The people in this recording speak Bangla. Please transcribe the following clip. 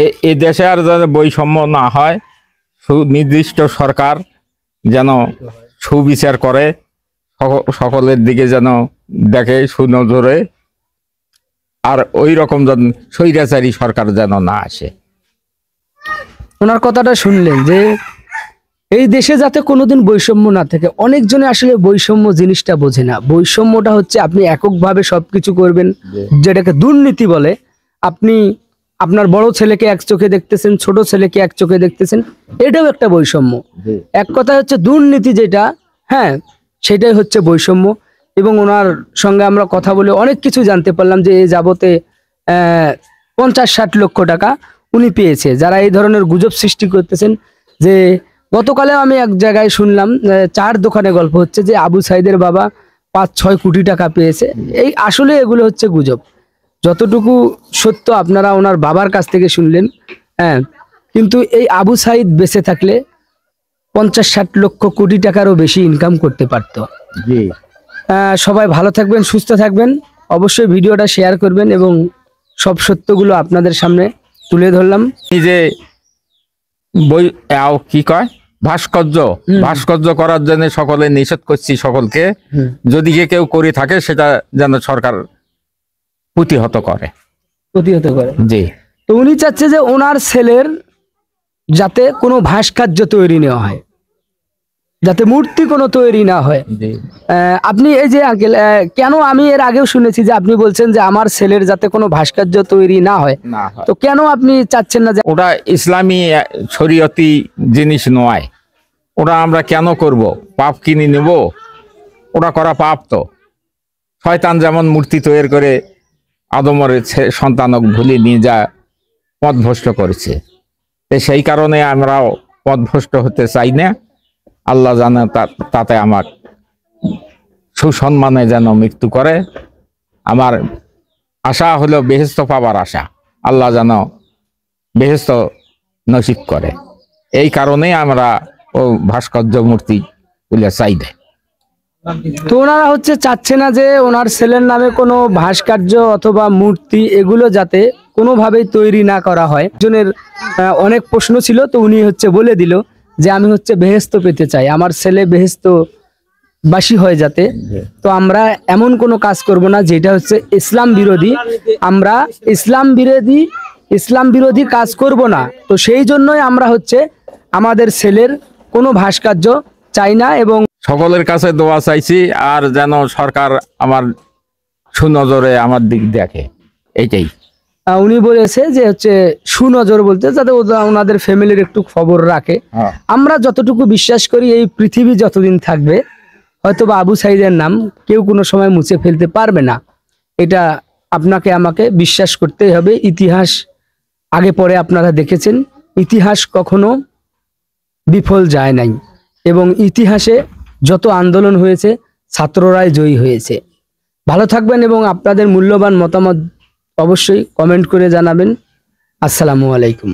এই দেশে আর যেন বৈষম্য না হয়, সুনির্দিষ্ট সরকার যেন সুবিচার করে, সকলের দিকে যেন দেখে সুনজরে, আর ওই রকম যেন স্বৈরাচারী সরকার যেন না আসে। ওনার কথাটা শুনলেন যে এই দেশে যাতে কোনোদিন বৈষম্য না থাকে। অনেকজনে আসলে বৈষম্য জিনিসটা বোঝে না। বৈষম্যটা হচ্ছে আপনি এককভাবে সবকিছু করবেন, যেটাকে দুর্নীতি বলে। আপনি আপনার বড় ছেলেকে এক চোখে দেখতেছেন, ছোট ছেলেকে এক চোখে দেখতেছেন, এটাও একটা বৈষম্য। এক কথা হচ্ছে দুর্নীতি যেটা, হ্যাঁ, সেটাই হচ্ছে বৈষম্য। এবং ওনার সঙ্গে আমরা কথা বলে অনেক কিছু জানতে পারলাম যে এই যাবতে 50-60 লক্ষ টাকা উনি পেয়েছে। যারা এই ধরনের গুজব সৃষ্টি করতেছেন, যে গতকালে আমি এক জায়গায় শুনলাম, চার দোকানে গল্প হচ্ছে যে আবু সাইদের বাবা 5-6 কোটি টাকা পেয়েছে। এই আসলে এগুলো হচ্ছে গুজব। যতটুকু সত্য আপনারা ওনার বাবার কাছ থেকে শুনলেন, হ্যাঁ, কিন্তু এই আবু সাইদ বেঁচে থাকলে 50-60 লক্ষ কোটি টাকারও বেশি ইনকাম করতে পারত। সবাই ভালো থাকবেন, সুস্থ থাকবেন। অবশ্যই ভিডিওটা শেয়ার করবেন এবং সব সত্যগুলো আপনাদের সামনে তুলে ধরলাম। এই যে বই কি কয় ভাস্কর্য করার জন্য সকলে নিষেধ করছি সকলকে, যদি কেউ করে থাকে সেটা যেন সরকার প্রতিহত করে। জি। তো উনি চাচ্ছে যে ওনার ছেলের যাতে কোনো ভাস্কর্য তৈরি না হয়, যাতে মূর্তি কোনো তৈরি না হয়। আপনি এই যে আঙ্কেল, কেন আমি এর আগেও শুনেছি যে আপনি বলছেন যে আমার ছেলের যাতে কোনো ভাস্কর্য তৈরি না হয়, তো কেন আপনি চাচ্ছেন না যে ওটা ইসলামী শরীয়তি জিনিস নয়, ওটা আমরা কেন করব? পাপ কিনে নেব? ওটা করা পাপ। তো শয়তান যেমন মূর্তি তৈরি করে আদমের সন্তানক ভুলিয়ে নিয়ে যা পথভ্রষ্ট করেছে, সেই কারণে আমরাও পথভ্রষ্ট হতে চাই না। আল্লাহ জানে তাতে আমার সুসম্মানে যেন মৃত্যু করে। আমার আশা হলো বেহেশত পাবার আশা, আল্লাহ যেন বেহেশত নসিব করে। এই কারণেই আমরা ও ভাস্কর্য মূর্তি বলে চাই না। তো ওনারা হচ্ছে চাচ্ছে না যে ওনার ছেলের নামে কোনো ভাস্কর্য অথবা মূর্তি এগুলো যাতে কোনোভাবেই তৈরি না করা হয়। একজনের অনেক প্রশ্ন ছিল, তো উনি হচ্ছে বলে দিল যে আমি হচ্ছে বেহেশত পেতে চাই, আমার ছেলে বেহেশত বাসী হয় যাতে। তো আমরা এমন কোনো কাজ করব না যেটা হচ্ছে ইসলাম বিরোধী। আমরা ইসলাম বিরোধী কাজ করব না। তো সেই জন্যই আমরা হচ্ছে আমাদের ছেলের কোনো ভাস্কর্য চাই না। এবং সকলের কাছে দোয়া চাইছি, আর যেন সরকার আমার সুনজরে আমার দিক দেখে, এইটাই। উনি বলেছে যে হচ্ছে সুনজর বলতে যাতে ওনাদের ফ্যামিলির একটু খবর রাখে। আমরা যতটুকু বিশ্বাস করি এই পৃথিবী যতদিন থাকবে হয়তো বা আবু সাইদের নাম কেউ কোনো সময় মুছে ফেলতে পারবে না। এটা আপনাকে আমাকে বিশ্বাস করতেই হবে। ইতিহাস আগে পরে আপনারা দেখেছেন, ইতিহাস কখনো বিফল যায় নাই, এবং ইতিহাসে যত আন্দোলন হয়েছে ছাত্ররাই জয়ী হয়েছে। ভালো থাকবেন এবং আপনাদের মূল্যবান মতামত অবশ্যই কমেন্ট করে জানাবেন। আসসালামু আলাইকুম।